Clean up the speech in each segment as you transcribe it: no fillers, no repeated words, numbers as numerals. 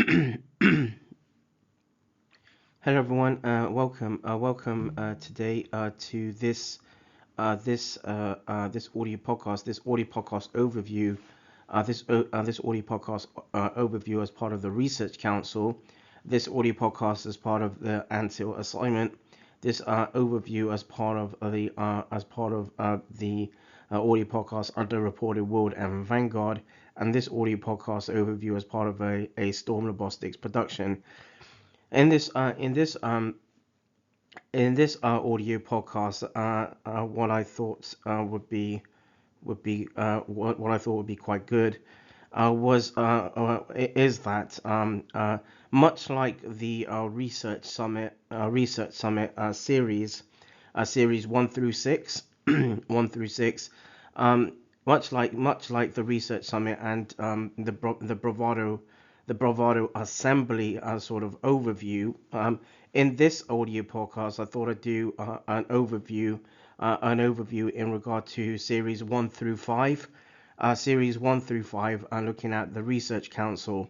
Hello everyone. Welcome today to this audio podcast. This audio podcast overview. This audio podcast overview as part of the Research Council. This audio podcast as part of the Anthill assignment. This overview as part of the audio podcast Underreported World and Vanguard, and this audio podcast overview as part of a Storm Robotics production. In this uh, in this um in this audio podcast, what I thought what I thought would be quite good was is that much like the research summit series 1 through 6, 1 through 6, um, much like the research summit and the bravado assembly sort of overview. In this audio podcast, I thought I'd do an overview in regard to series 1 through 5. Series 1 through 5, looking at the Research Council,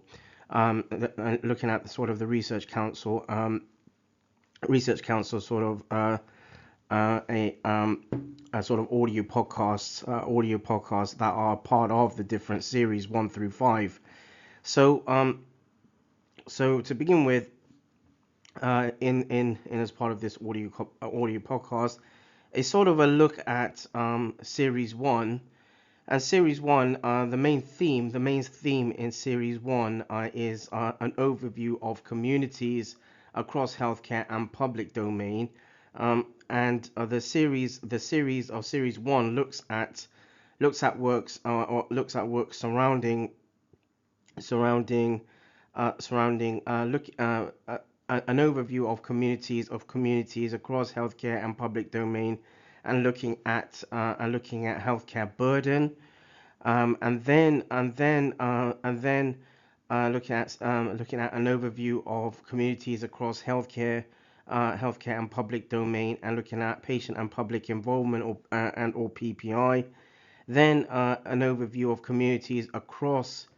looking at the sort of the Research Council sort of a sort of audio podcasts that are part of the different series 1 through 5. So so to begin with, in as part of this audio podcast, a sort of a look at series 1. And series 1, the main theme in series 1 is an overview of communities across healthcare and public domain. And the series of series 1 looks at works surrounding an overview of communities across healthcare and public domain, and looking at healthcare burden, looking at an overview of communities across healthcare and public domain, and looking at patient and public involvement, or PPI. Then an overview of communities across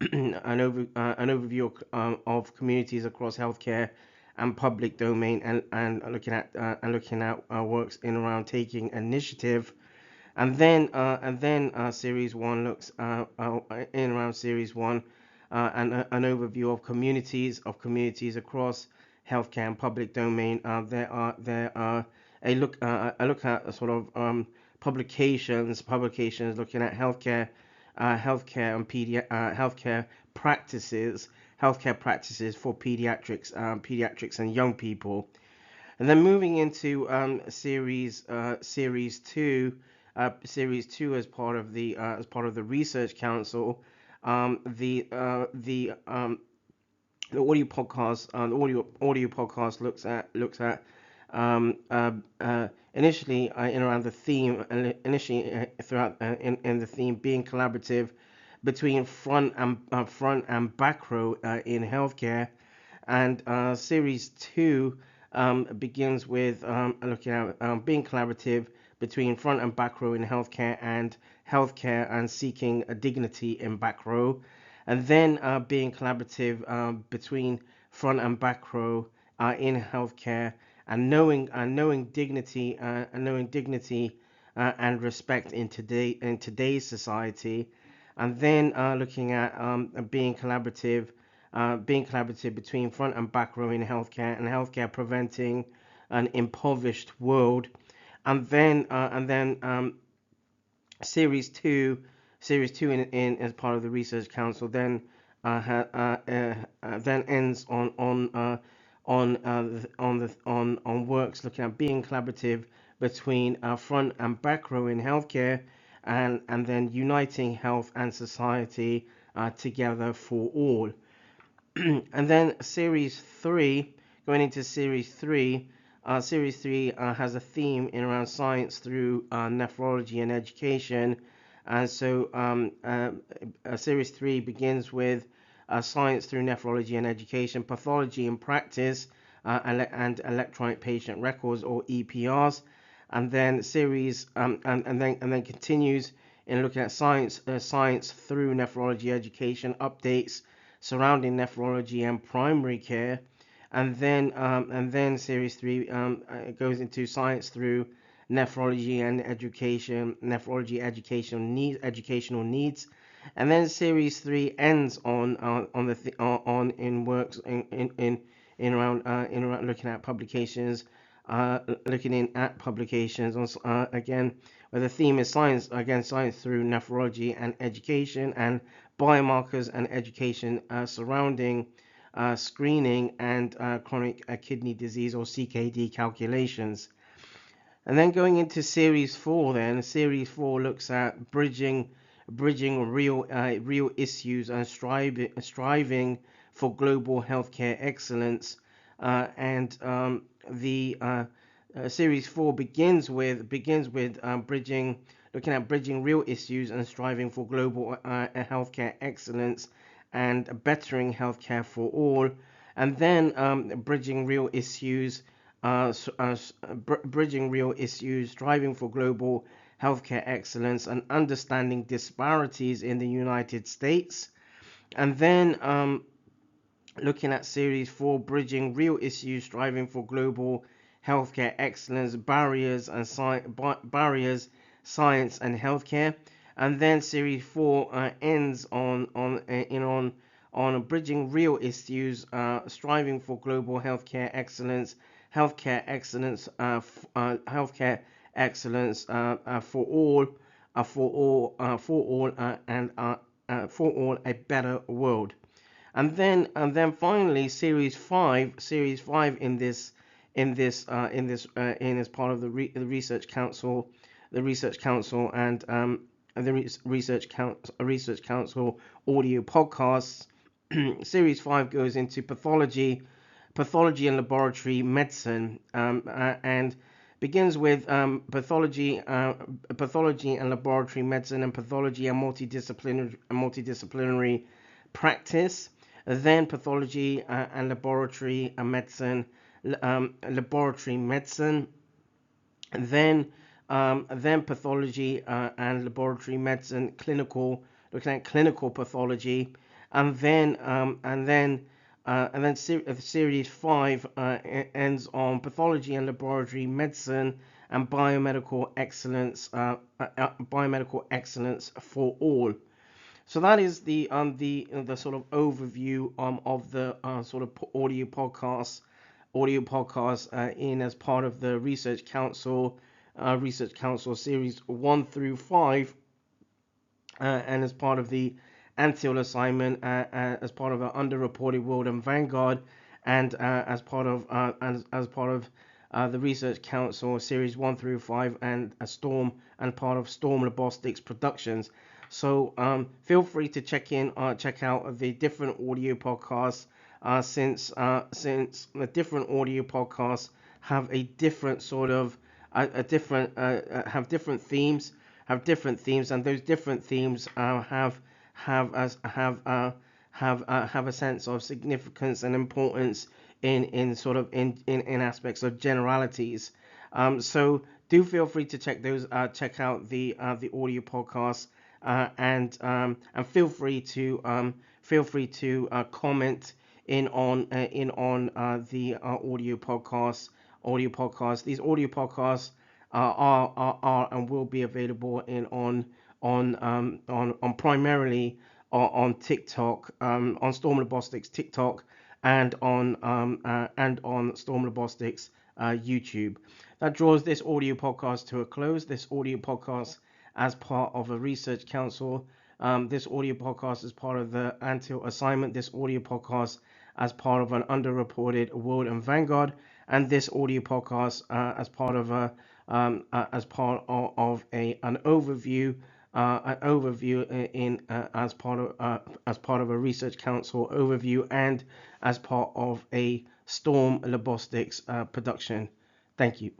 an overview of communities across healthcare and public domain, and looking at works in around taking initiative. And then series 1 looks in around series 1, an overview of communities across healthcare and public domain. There are a look at a sort of publications looking at healthcare and healthcare practices for pediatrics and young people. And then moving into series 2 as part of the Research Council. The audio podcast looks at initially in around the theme throughout in the theme being collaborative between front and back row in healthcare. And series 2 begins with looking at being collaborative between front and back row in healthcare and seeking a dignity in back row. And then being collaborative between front and back row in healthcare, and knowing dignity and respect in today's society. And then looking at being collaborative between front and back row in healthcare, and healthcare preventing an impoverished world. And then series two in as part of the Research Council then then ends on works looking at being collaborative between front and back row in healthcare, and then uniting health and society together for all. And then series 3, going into series 3 has a theme in around science through nephrology and education. And so series 3 begins with science through nephrology and education, pathology in practice, and electronic patient records, or EPRs. And then and then continues in looking at science through nephrology education, updates surrounding nephrology and primary care. And then series 3 goes into science through nephrology and education, nephrology educational needs. And then series 3 ends on the on in works in around looking at publications, looking in at publications on again, where the theme is science, again science through nephrology and education, and biomarkers and education surrounding screening and chronic kidney disease, or CKD, calculations. And then going into series 4, then series 4 looks at bridging real issues and striving for global healthcare excellence. And the Series 4 begins with bridging looking at bridging real issues and striving for global healthcare excellence and bettering healthcare for all. And then bridging real issues, striving for global healthcare excellence, and understanding disparities in the United States. And then looking at series 4, bridging real issues, striving for global healthcare excellence, barriers, science, and healthcare. And then series 4 ends on bridging real issues, striving for global healthcare excellence, for all, for all, a better world. And then finally series 5 in this part of the research council, and the research council audio podcasts. Series 5 goes into pathology and laboratory medicine, and begins with pathology and laboratory medicine, and pathology and multidisciplinary practice. Then pathology and laboratory medicine, laboratory medicine. Then pathology and laboratory medicine, looking at clinical pathology. And then series 5 ends on pathology and laboratory medicine and biomedical excellence for all. So that is the sort of overview of the sort of audio podcast in as part of the Research Council series 1 through 5, and as part of the Anthill assignment, as part of an underreported world and Vanguard, and as part of the Research Council series 1 through 5, and part of Storm Robotics Productions. So feel free to check out the different audio podcasts, since the different audio podcasts have a different sort of have different themes, and those different themes have a sense of significance and importance in aspects of generalities. So do feel free to check out the audio podcasts, and feel free to comment in on the audio podcasts. These audio podcasts are and will be available on primarily on TikTok, on Storm Robotics TikTok, and on Storm Robotics YouTube. That draws this audio podcast to a close. This audio podcast as part of a research council. This audio podcast is part of the Anthill assignment. This audio podcast as part of an underreported world and Vanguard, and this audio podcast as part of an overview. As part of a research council overview, and as part of a Storm Robotics production. Thank you.